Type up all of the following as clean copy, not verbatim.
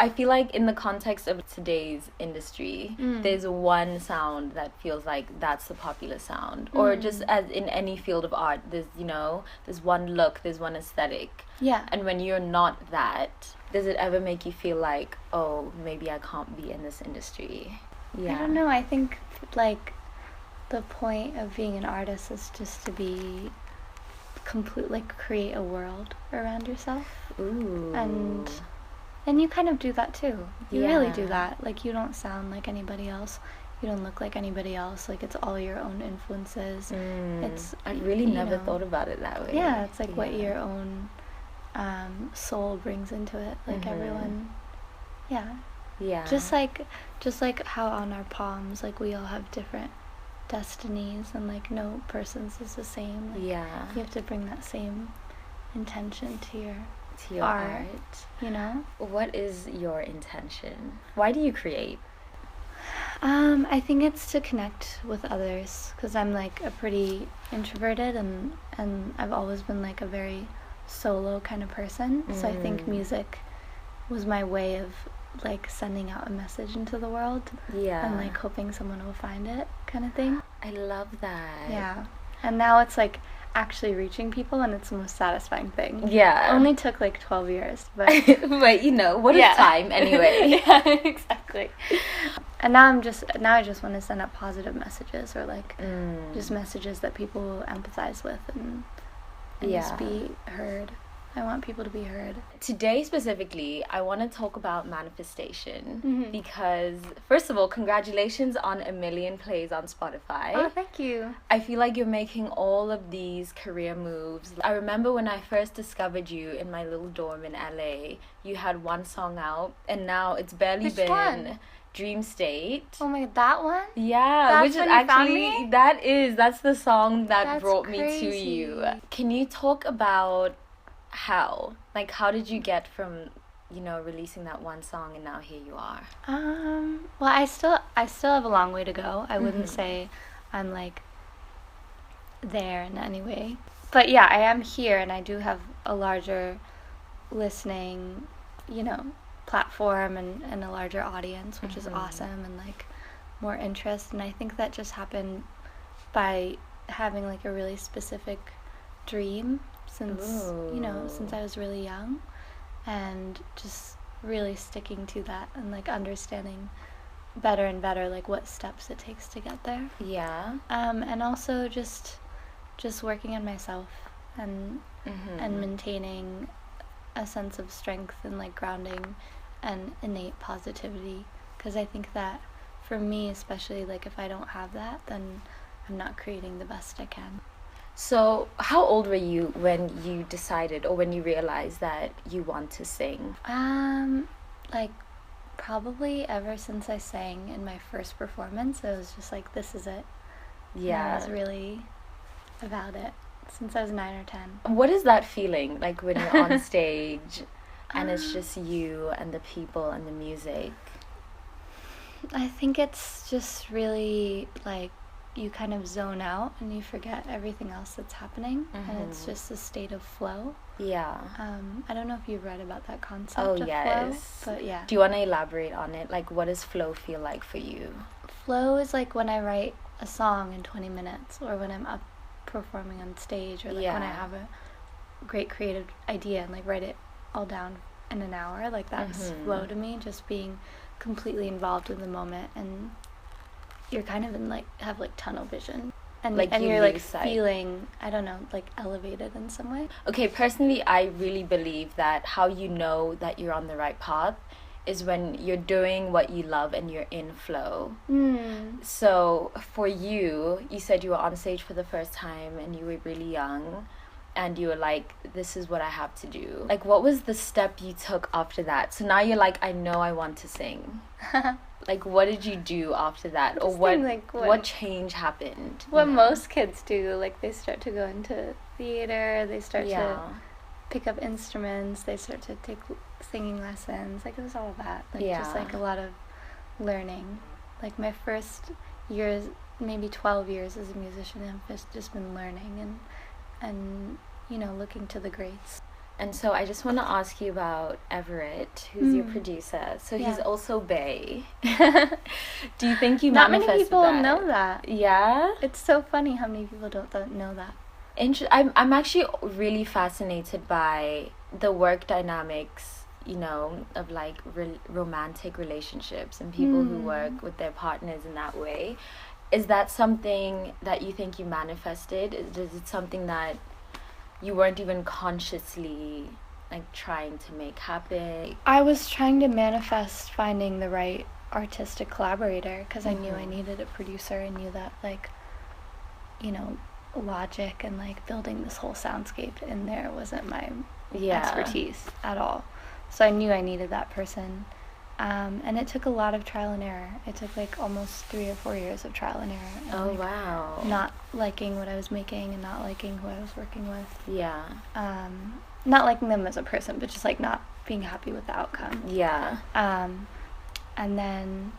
I feel like in the context of today's industry, there's one sound that feels like that's the popular sound. Or just as in any field of art, there's, you know, there's one look, there's one aesthetic. Yeah. And when you're not that, does it ever make you feel like, oh, maybe I can't be in this industry? Yeah. I don't know. I think, like, the point of being an artist is just to be like create a world around yourself. Ooh. And you kind of do that too. You Yeah. really do that. Like, you don't sound like anybody else. You don't look like anybody else. Like, it's all your own influences. It's I really never thought about it that way. Yeah, it's like what your own soul brings into it. Like everyone, Yeah. Just like how on our palms, like, we all have different destinies, and like no person's is the same. Like, Yeah. you have to bring that same intention to your art. You know? What is your intention? Why do you create? I think it's to connect with others, because I'm like a pretty introverted, and I've always been like a very solo kind of person. So I think music was my way of like sending out a message into the world. Yeah. And like hoping someone will find it, kind of thing. I love that. Yeah. And now it's like actually reaching people, and it's the most satisfying thing. Yeah. It only took like 12 years, but but you know, what is time anyway? Yeah, exactly. And now I just want to send out positive messages, or like just messages that people empathize with, and just be heard. I want people to be heard. Today specifically, I want to talk about manifestation because, first of all, congratulations on 1 million plays on Spotify. Oh, thank you. I feel like you're making all of these career moves. I remember when I first discovered you in my little dorm in LA, you had one song out, and now it's barely Which been one? Dream State. Oh my God, that one? Yeah, That's which is when you found actually, me? that's the song that That's brought me to crazy. you. Can you talk about how did you get from, you know, releasing that one song and now here you are? Well, I still have a long way to go. I wouldn't say I'm like there in any way. But yeah, I am here, and I do have a larger listening, you know, platform, and a larger audience, which is awesome, and like more interest. And I think that just happened by having like a really specific dream since I was really young, and just really sticking to that, and like understanding better and better like what steps it takes to get there. Yeah. And also just working on myself, and maintaining a sense of strength, and like grounding and innate positivity, because I think that for me especially, like if I don't have that, then I'm not creating the best I can. So, how old were you when you decided, or when you realized that you want to sing? Like probably ever since I sang in my first performance, it was just like, this is it. Yeah. And I was really about it since I was 9 or 10. What is that feeling like when you're on stage and it's just you and the people and the music? I think it's just really like you kind of zone out and you forget everything else that's happening, and it's just a state of flow. Yeah. I don't know if you've read about that concept of yes. flow, but yeah. Do you want to elaborate on it? Like, what does flow feel like for you? Flow is like when I write a song in 20 minutes, or when I'm up performing on stage, or like when I have a great creative idea and like write it all down in an hour. Like that's flow to me, just being completely involved in the moment, and you're kind of in like have like tunnel vision, and like and you you're like lose sight. feeling, I don't know, like elevated in some way. Okay, personally, I really believe that how you know that you're on the right path is when you're doing what you love and you're in flow. So for you said you were on stage for the first time and you were really young, and you were like, this is what I have to do. Like, what was the step you took after that? So now you're like, I know I want to sing. Like, what did you do after that? Or what change happened? What most kids do, like they start to go into theater, they start to pick up instruments, they start to take singing lessons. Like, it was all of that. Like, just like a lot of learning. Like, my first years, maybe 12 years as a musician, I've just been learning and you know, looking to the greats. And so I just want to ask you about Everett, who's your producer. So he's also Bay. Do you think you Not many manifested people that? know that. Yeah? It's so funny how many people don't know that. I'm actually really fascinated by the work dynamics, you know, of like romantic relationships and people who work with their partners in that way. Is that something that you think you manifested? Is it something that you weren't even consciously like trying to make happen? I was trying to manifest finding the right artistic collaborator because I knew I needed a producer. I knew that, like, you know, logic and like building this whole soundscape in there wasn't my expertise at all. So I knew I needed that person. And it took a lot of trial and error. It took like almost 3 or 4 years of trial and error. And wow. Not liking what I was making and not liking who I was working with. Yeah. Not liking them as a person, but just like not being happy with the outcome. Yeah. And then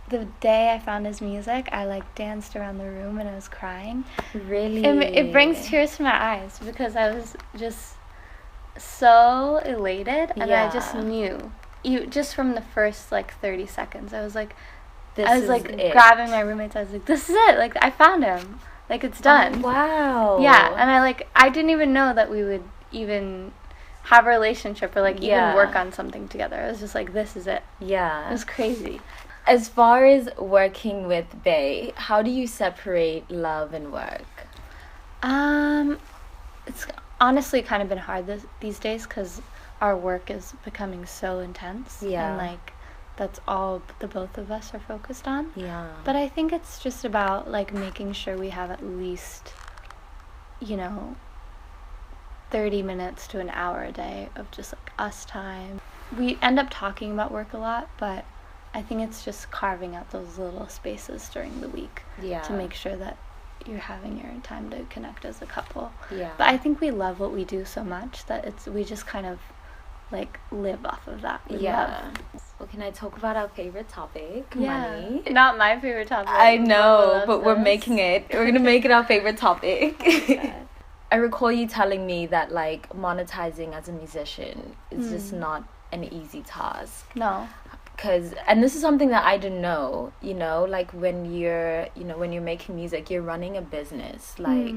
the day I found his music, I like danced around the room and I was crying. Really? It brings tears to my eyes because I was just so elated, and I just knew. Just from the first like 30 seconds, I was like, grabbing my roommates. I was like, this is it. Like, I found him. Like, it's done. Oh, wow. Yeah, and I didn't even know that we would even have a relationship or like even work on something together. I was just like, this is it. Yeah. It was crazy. As far as working with Bay, how do you separate love and work? It's honestly kind of been hard these days because our work is becoming so intense. Yeah. And like that's all the both of us are focused on. Yeah. But I think it's just about like making sure we have at least, 30 minutes to an hour a day of just like us time. We end up talking about work a lot, but I think it's just carving out those little spaces during the week to make sure that you're having your time to connect as a couple. Yeah. But I think we love what we do so much that we just kind of like live off of that. Well, can I talk about our favorite topic? Money. Not my favorite topic. I know, but we're making it. We're gonna make it our favorite topic. Oh, I recall you telling me that like monetizing as a musician is just not an easy task. No. And this is something that I didn't know, like when you're making music, you're running a business, like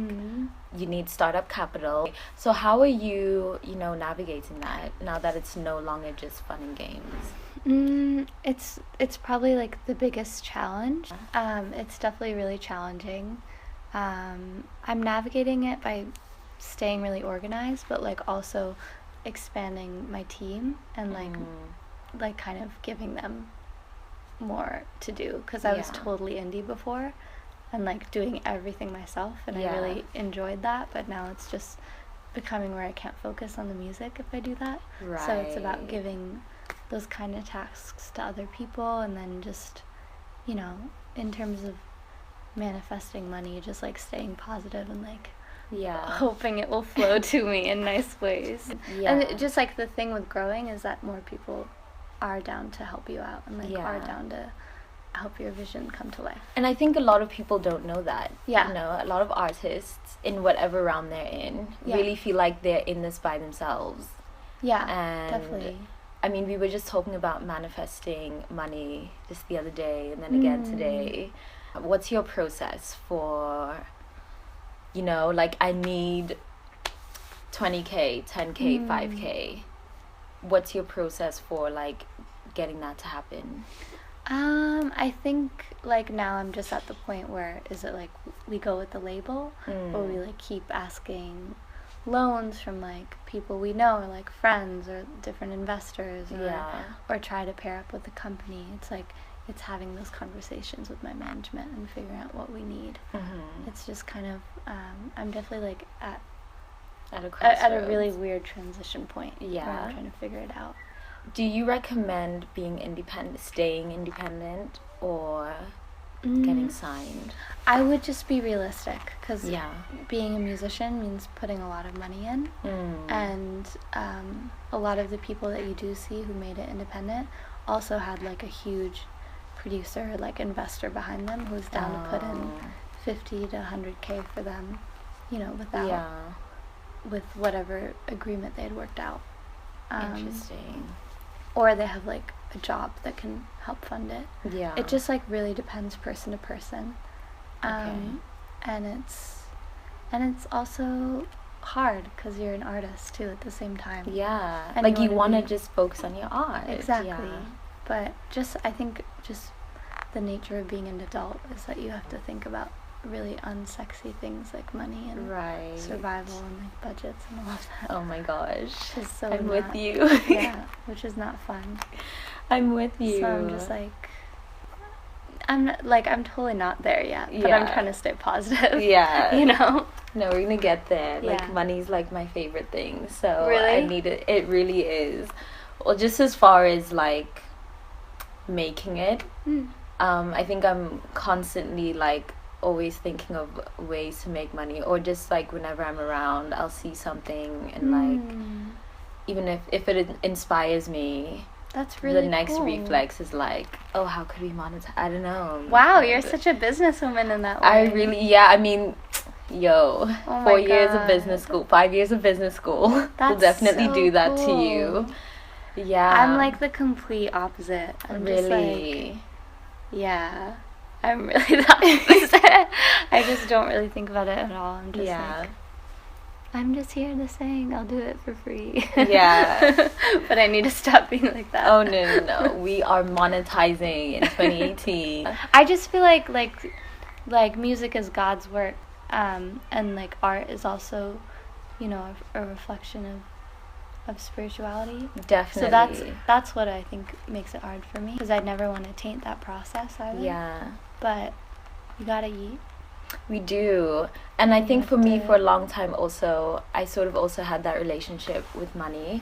you need startup capital. So how are you, navigating that now that it's no longer just fun and games? It's probably like the biggest challenge. It's definitely really challenging. I'm navigating it by staying really organized, but like also expanding my team and like kind of giving them more to do because I was totally indie before and like doing everything myself, and I really enjoyed that, but now it's just becoming where I can't focus on the music if I do that. Right. So it's about giving those kind of tasks to other people, and then just in terms of manifesting money, just like staying positive and like hoping it will flow to me in nice ways. And just like the thing with growing is that more people are down to help you out and like are down to help your vision come to life. And I think a lot of people don't know that. A lot of artists in whatever realm they're in really feel like they're in this by themselves. And definitely. I mean, we were just talking about manifesting money just the other day and then again today. What's your process for, like I need 20K, 10K, 5K. What's your process for like getting that to happen? I think like now I'm just at the point where is it like we go with the label or we like keep asking loans from like people we know or like friends or different investors or try to pair up with a company. It's like it's having those conversations with my management and figuring out what we need. It's just kind of I'm definitely like at a really weird transition point where I'm trying to figure it out. Do you recommend staying independent or getting signed? I would just be realistic because being a musician means putting a lot of money in, and a lot of the people that you do see who made it independent also had like a huge producer, like investor behind them who's down to put in 50 to 100K for them, without with whatever agreement they had worked out. Interesting. Or they have like a job that can help fund it. Yeah. It just like really depends person to person. And it's also hard because you're an artist too at the same time. Yeah. And like you want to just focus on your art. Exactly. Yeah. But I think the nature of being an adult is that you have to think about really unsexy things like money and survival and like budgets and all of that. Oh my gosh. Which is so I'm with you. Yeah, which is not fun. I'm with you. So I'm just like, I'm totally not there yet, but I'm trying to stay positive. Yeah. You know? No, we're gonna get there. Yeah. Like money's like my favorite thing. So really? I need it. It really is. Well, just as far as like making it, I think I'm constantly like always thinking of ways to make money, or just like whenever I'm around, I'll see something and like even if it inspires me, that's really the next cool. reflex is like, oh, how could we monetize? I don't know. Wow, you're such a businesswoman in that way. I really, I mean, yo, oh 4 years of God. business school, 5 years of business school will definitely do that to you. Yeah. I'm like the complete opposite. I'm really? Just like, yeah. I'm really the opposite. I just don't really think about it at all. I'm just like, I'm just here to sing. I'll do it for free. Yeah. But I need to stop being like that. Oh, no. We are monetizing in 2018. I just feel like music is God's work. And like art is also, you know, a reflection of spirituality. Definitely. So that's what I think makes it hard for me, because I never want to taint that process either. Yeah. But you gotta eat. We do. And I think for me, for a long time also, I sort of also had that relationship with money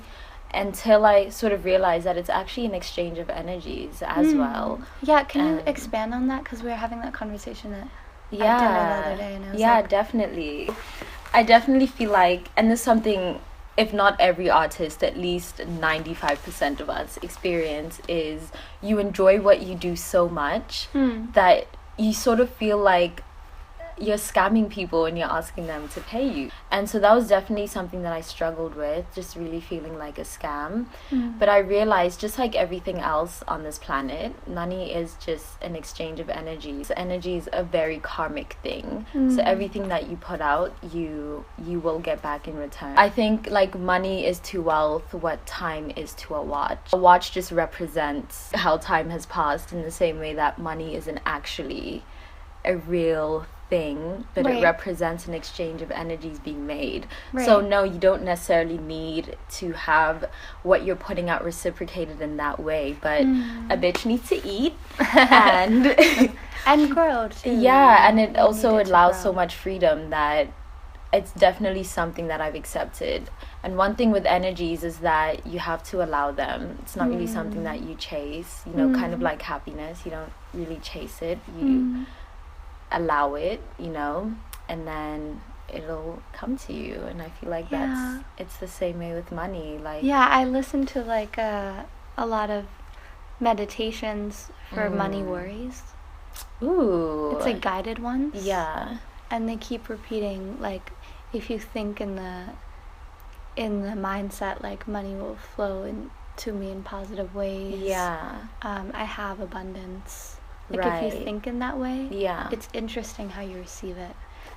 until I sort of realized that it's actually an exchange of energies as well. Yeah, can you expand on that? Because we were having that conversation at dinner the other day. And it was like, definitely. I definitely feel like, and this is something, if not every artist, at least 95% of us experience, is you enjoy what you do so much that you sort of feel like you're scamming people and you're asking them to pay you. And so that was definitely something that I struggled with, just really feeling like a scam. But I realized, just like everything else on this planet, money is just an exchange of energies. Energy is a very karmic thing. So everything that you put out, you will get back in return. I think like money is to wealth what time is to a watch. A watch just represents how time has passed, in the same way that money isn't actually a real thing, but it represents an exchange of energies being made. So no, you don't necessarily need to have what you're putting out reciprocated in that way, but a bitch needs to eat and and grow too. Yeah, and it also allows so much freedom that it's definitely something that I've accepted. And one thing with energies is that you have to allow them. It's not really something that you chase, you know, kind of like happiness. You don't really chase it. You allow it, you know, and then it'll come to you. And I feel like it's the same way with money. Like, I listen to like a lot of meditations for money worries. Ooh, it's like guided ones. Yeah. And they keep repeating, like, if you think in the mindset, like, money will flow into me in positive ways. Yeah. I have abundance. Like, if you think in that way, it's interesting how you receive it.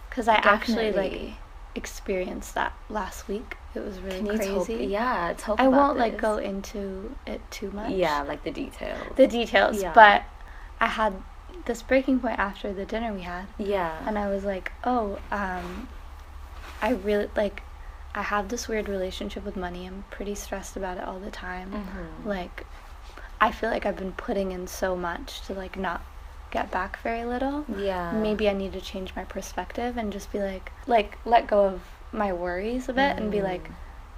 Because I actually, like, experienced that last week. It was really crazy. Talk I about won't, this. like, go into it too much. Yeah, like the details. But I had this breaking point after the dinner we had. Yeah. And I was like, I really, like, I have this weird relationship with money. I'm pretty stressed about it all the time. Like, I feel like I've been putting in so much to, like, not get back very little. Yeah. Maybe I need to change my perspective and just be like, let go of my worries a bit and be like,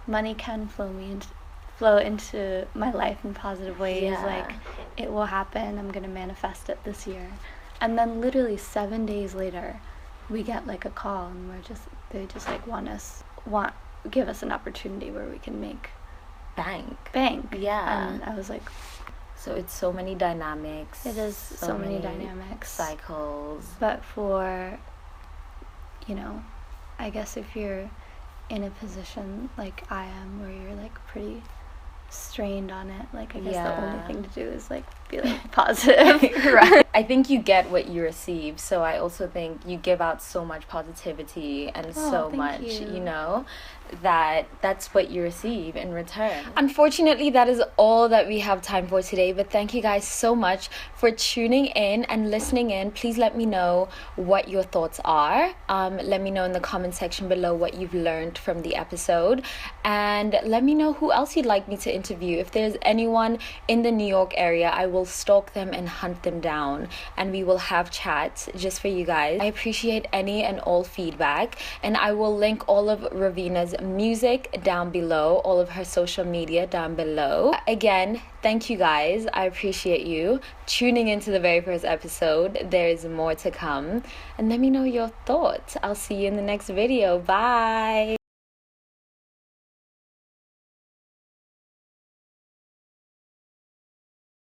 money can flow into my life in positive ways. Yeah. Like, it will happen. I'm gonna manifest it this year. And then literally 7 days later, we get like a call, and they just like give us an opportunity where we can make bank. Yeah. And I was like, so it's so many dynamics. It is so many dynamics, cycles. But for, you know, I guess if you're in a position like I am where you're like pretty strained on it, like I guess the only thing to do is like be like positive. Right. I think you get what you receive, so I also think you give out so much positivity and so much, you know, that's what you receive in return. Unfortunately, that is all that we have time for today, but thank you guys so much for tuning in and listening in. Please let me know what your thoughts are. Let me know in the comment section below what you've learned from the episode, and let me know who else you'd like me to interview. If there's anyone in the New York area, I will stalk them and hunt them down, and we will have chats just for you guys. I appreciate any and all feedback, and I will link all of Raveena's music down below, all of her social media down below. Again, thank you guys. I appreciate you tuning into the very first episode. There is more to come, and let me know your thoughts. I'll see you in the next video. Bye.